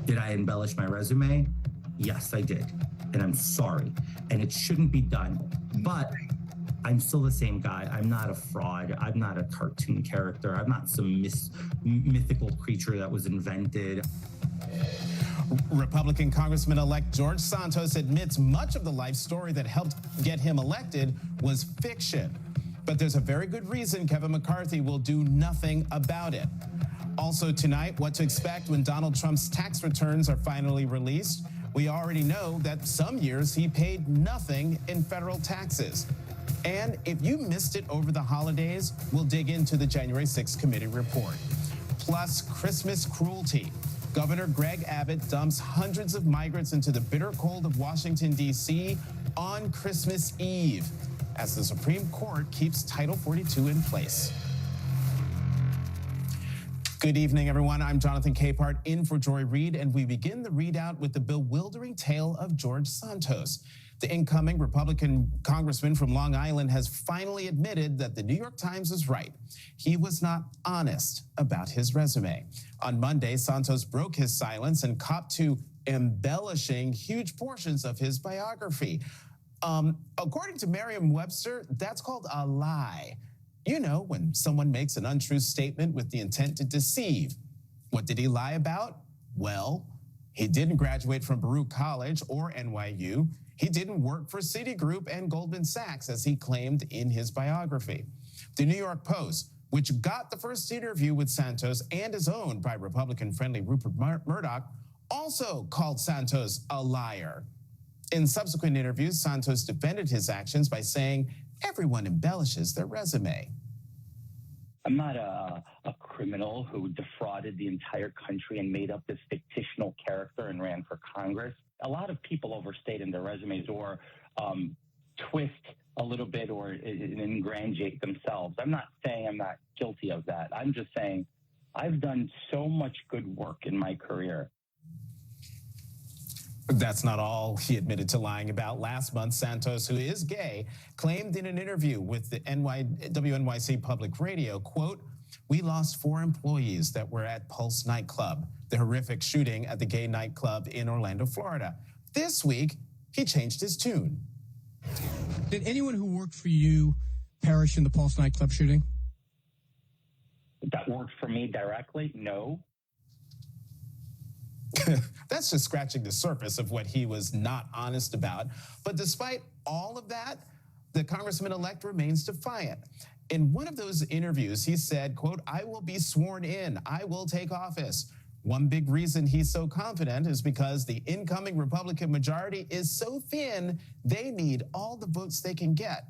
Did I embellish my resume? Yes, I did. And I'm sorry. And it shouldn't be done. But I'm still the same guy. I'm not a fraud. I'm not a cartoon character. I'm not some mythical creature that was invented. Republican Congressman-elect George Santos admits much of the life story that helped get him elected was fiction. But there's a very good reason Kevin McCarthy will do nothing about it. Also tonight, what to expect when Donald Trump's tax returns are finally released. We already know that some years he paid nothing in federal taxes. And if you missed it over the holidays, we'll dig into the January 6th committee report. Plus, Christmas cruelty. Governor Greg Abbott dumps hundreds of migrants into the bitter cold of Washington, D.C. on Christmas Eve, as the Supreme Court keeps Title 42 in place. Good evening, everyone. I'm Jonathan Capehart in for Joy Reid, and we begin the readout with the bewildering tale of George Santos. The incoming Republican congressman from Long Island has finally admitted that the New York Times is right. He was not honest about his resume. On Monday, Santos broke his silence and copped to embellishing huge portions of his biography. According to Merriam-Webster, that's called a lie. You know, when someone makes an untrue statement with the intent to deceive. What did he lie about? Well, he didn't graduate from Baruch College or NYU. He didn't work for Citigroup and Goldman Sachs, as he claimed in his biography. The New York Post, which got the first interview with Santos and is owned by Republican-friendly Rupert Murdoch, also called Santos a liar. In subsequent interviews, Santos defended his actions by saying everyone embellishes their resume. I'm not a criminal who defrauded the entire country and made up this fictional character and ran for Congress. A lot of people overstate in their resumes or twist a little bit or ingratiate themselves. I'm not saying I'm not guilty of that. I'm just saying I've done so much good work in my career. That's not all he admitted to lying about. Last month, Santos, who is gay, claimed in an interview with the WNYC Public Radio, quote, "We lost 4 employees that were at Pulse nightclub, the horrific shooting at the gay nightclub in Orlando, Florida. This week, he changed his tune." Did anyone who worked for you perish in the Pulse nightclub shooting? That worked for me directly? No. That's just scratching the surface of what he was not honest about. But despite all of that, the congressman-elect remains defiant. In one of those interviews, he said, quote, "I will be sworn in. I will take office." One big reason he's so confident is because the incoming Republican majority is so thin, they need all the votes they can get.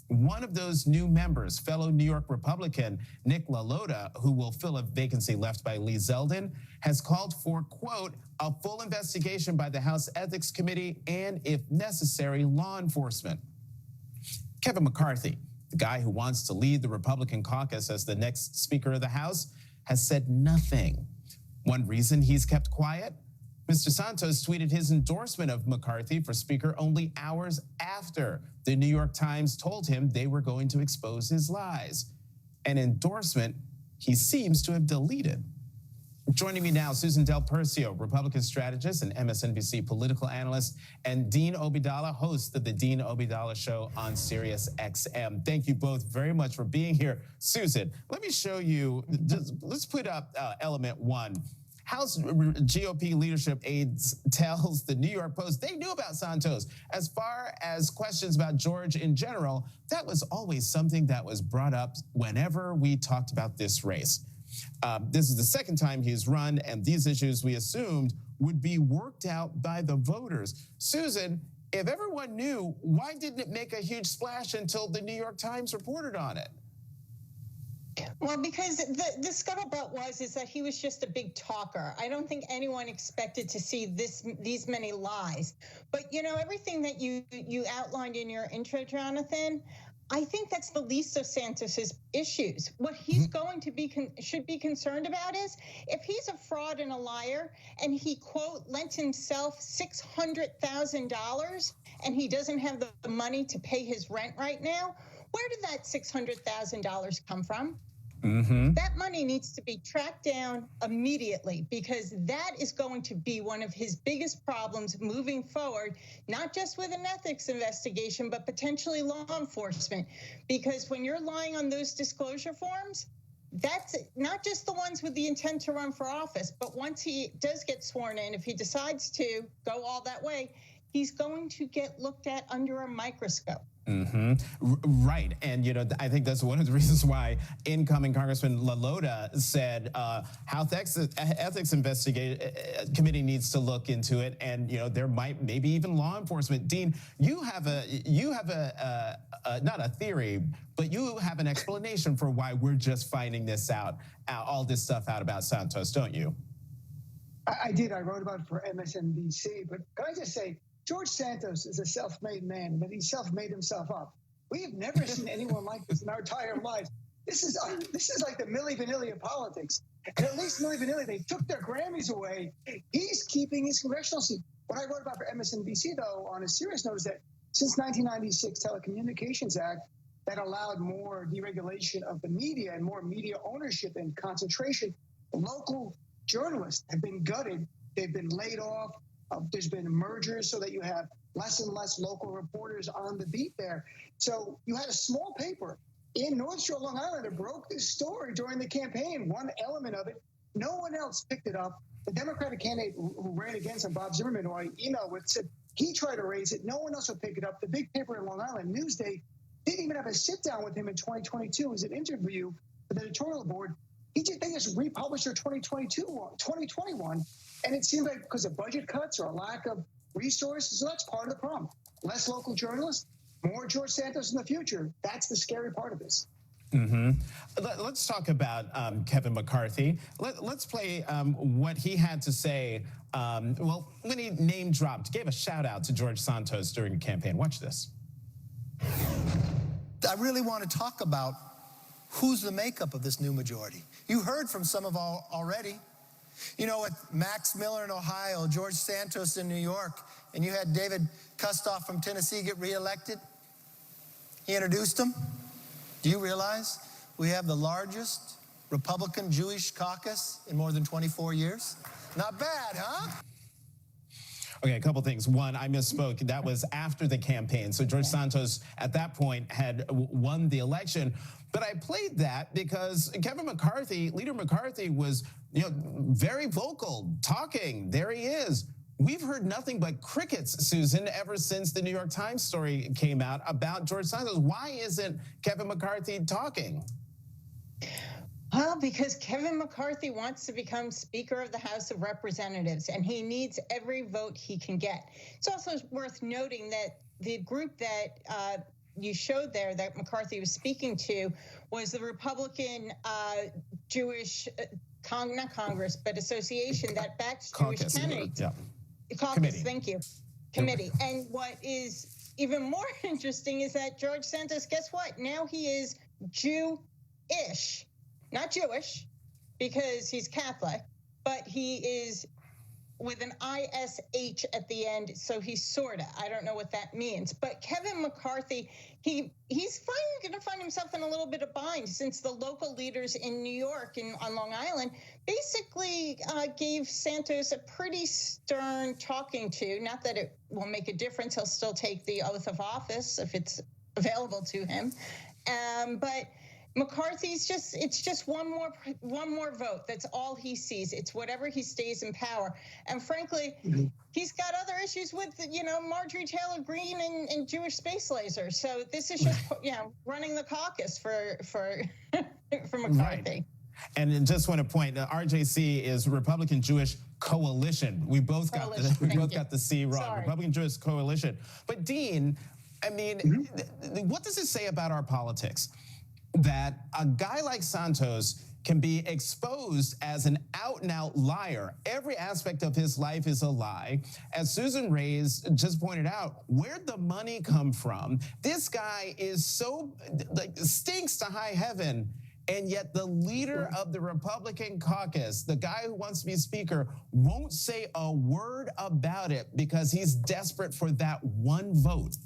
One of those new members, fellow New York Republican Nick LaLota, who will fill a vacancy left by Lee Zeldin, has called for, quote, "a full investigation by the House Ethics Committee and, if necessary, law enforcement." Kevin McCarthy, the guy who wants to lead the Republican caucus as the next Speaker of the House, has said nothing. One reason he's kept quiet? Mr. Santos tweeted his endorsement of McCarthy for Speaker only hours after the New York Times told him they were going to expose his lies. An endorsement he seems to have deleted. Joining me now, Susan Del Percio, Republican strategist and MSNBC political analyst, and Dean Obeidallah, host of the Dean Obeidallah Show on Sirius XM. Thank you both very much for being here. Susan, let me show you, let's put up element 1. House GOP leadership aides tells the New York Post they knew about Santos. As far as questions about George in general, that was always something that was brought up whenever we talked about this race. This is the second time he's run, and these issues we assumed would be worked out by the voters. Susan, if everyone knew, why didn't it make a huge splash until the New York Times reported on it? Well, because the scuttlebutt is that he was just a big talker. I don't think anyone expected to see these many lies. But, you know, everything that you outlined in your intro, Jonathan, I think that's the least of Santos's issues. What he's going to should be concerned about is if he's a fraud and a liar and he, quote, lent himself $600,000 and he doesn't have the money to pay his rent right now, where did that $600,000 come from? That money needs to be tracked down immediately, because that is going to be one of his biggest problems moving forward, not just with an ethics investigation, but potentially law enforcement. Because when you're lying on those disclosure forms, that's not just the ones with the intent to run for office, but once he does get sworn in, if he decides to go all that way, he's going to get looked at under a microscope. Right. And, I think that's one of the reasons why incoming Congressman LaLota said House Ethics Committee needs to look into it. And, there maybe even law enforcement. Dean, you have not a theory, but you have an explanation for why we're just finding this out, all this stuff out about Santos, don't you? I did. I wrote about it for MSNBC. But can I just say, George Santos is a self-made man, but he self-made himself up. We have never seen anyone like this in our entire lives. This is like the Milli Vanilli of politics. And at least Milli Vanilli, they took their Grammys away. He's keeping his congressional seat. What I wrote about for MSNBC, though, on a serious note, is that since 1996 Telecommunications Act, that allowed more deregulation of the media and more media ownership and concentration, local journalists have been gutted. They've been laid off. There's been mergers so that you have less and less local reporters on the beat there. So you had a small paper in North Shore, Long Island, that broke this story during the campaign, one element of it. No one else picked it up. The Democratic candidate who ran against him, Bob Zimmerman, who I emailed with, said he tried to raise it. No one else would pick it up. The big paper in Long Island, Newsday, didn't even have a sit-down with him in 2022 as an interview for the editorial board. They just republished their 2021, and it seemed like because of budget cuts or a lack of resources, so that's part of the problem. Less local journalists, more George Santos in the future. That's the scary part of this. Let's talk about Kevin McCarthy. Let's play what he had to say. When he name dropped, gave a shout out to George Santos during the campaign. Watch this. I really want to talk about who's the makeup of this new majority. You heard from some of all already. With Max Miller in Ohio, George Santos in New York, and you had David Kustoff from Tennessee get reelected. He introduced them. Do you realize we have the largest Republican Jewish caucus in more than 24 years? Not bad, huh? Okay, a couple things. One, I misspoke. That was after the campaign. So George Santos, at that point, had won the election. But I played that because Kevin McCarthy, Leader McCarthy, was very vocal, talking. There he is. We've heard nothing but crickets, Susan, ever since the New York Times story came out about George Santos. Why isn't Kevin McCarthy talking? Well, because Kevin McCarthy wants to become Speaker of the House of Representatives, and he needs every vote he can get. It's also worth noting that the group that you showed there that McCarthy was speaking to was the Republican Jewish, not Congress, but association that backs Jewish candidates. Caucus, committee. Thank you. Committee. And what is even more interesting is that George Santos, guess what? Now he is Jew-ish. Not Jewish, because he's Catholic, but he is with an ISH at the end, so he's sorta. I don't know what that means. But Kevin McCarthy, he's going to find himself in a little bit of bind, since the local leaders in New York and on Long Island basically gave Santos a pretty stern talking to. Not that it will make a difference. He'll still take the oath of office if it's available to him. But McCarthy's it's just one more vote. That's all he sees. It's whatever he stays in power. And frankly, he's got other issues with, Marjorie Taylor Greene and Jewish space lasers. So this is just, running the caucus for McCarthy. Right. And I just want to point, RJC is Republican Jewish Coalition. We both got the C wrong. Sorry. Republican Jewish Coalition. But Dean, I mean, what does it say about our politics that a guy like Santos can be exposed as an out-and-out liar? Every aspect of his life is a lie. As Susan Reyes just pointed out, where'd the money come from? This guy is stinks to high heaven, and yet the leader of the Republican caucus, the guy who wants to be speaker, won't say a word about it because he's desperate for that one vote.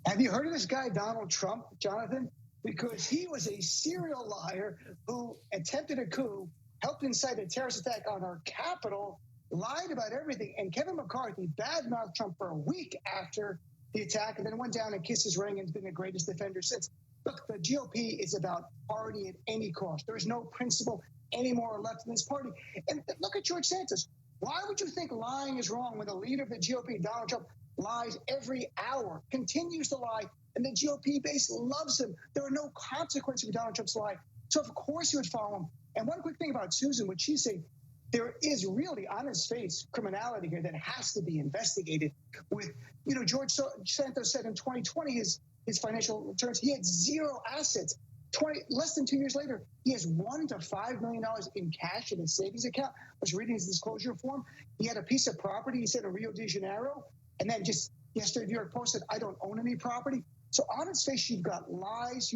Have you heard of this guy, Donald Trump, Jonathan? because he was a serial liar who attempted a coup, helped incite a terrorist attack on our capital, lied about everything. And Kevin McCarthy badmouthed Trump for a week after the attack and then went down and kissed his ring and has been the greatest defender since. Look, the GOP is about party at any cost. There is no principle anymore left in this party. And look at George Santos. Why would you think lying is wrong when the leader of the GOP, Donald Trump, lies every hour, continues to lie, and the GOP base loves him? There are no consequences for Donald Trump's lie. So of course you would follow him. And one quick thing about Susan, what she's saying, there is really on his face criminality here that has to be investigated. With, George Santos said in 2020, his financial returns, he had zero assets. Less than 2 years later, he has $1 to $5 million in cash in his savings account. I was reading his disclosure form. He had a piece of property, he said, in Rio de Janeiro. And then just yesterday, New York Post said, I don't own any property. So on its face, you've got lies.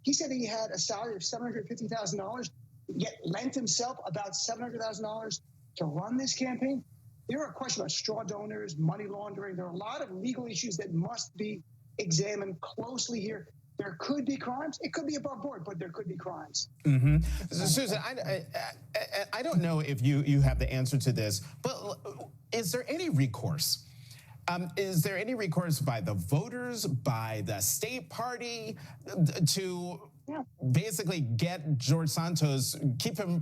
He said he had a salary of $750,000, yet lent himself about $700,000 to run this campaign. There are questions about straw donors, money laundering. There are a lot of legal issues that must be examined closely here. There could be crimes. It could be above board, but there could be crimes. Mm-hmm. Susan, I don't know if you have the answer to this, but is there any recourse? Is there any recourse by the voters, by the state party to basically get George Santos,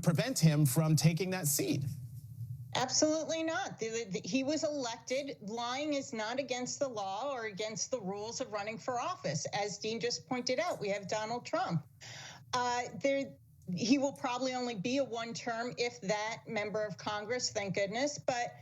prevent him from taking that seat? Absolutely not. He was elected. Lying is not against the law or against the rules of running for office. As Dean just pointed out, we have Donald Trump. He will probably only be a one-term, if that, member of Congress, thank goodness. But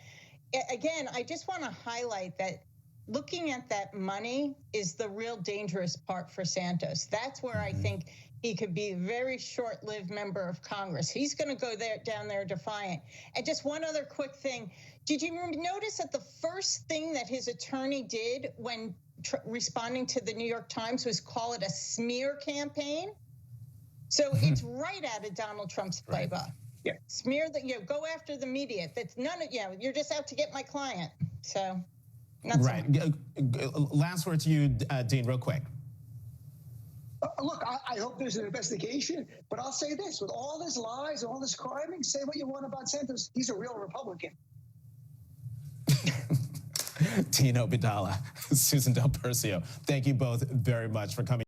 again, I just want to highlight that looking at that money is the real dangerous part for Santos. That's where I think he could be a very short-lived member of Congress. He's going to go down there defiant. And just one other quick thing. Did you notice that the first thing that his attorney did when responding to the New York Times was call it a smear campaign? So it's right out of Donald Trump's playbook. Yeah. Smear go after the media. That's none of, you're just out to get my client. So, right. Last word to you, Dean, real quick. Look, I hope there's an investigation, but I'll say this: with all this lies, all this crime, say what you want about Santos, he's a real Republican. Dean Obeidallah, Susan Del Percio, thank you both very much for coming.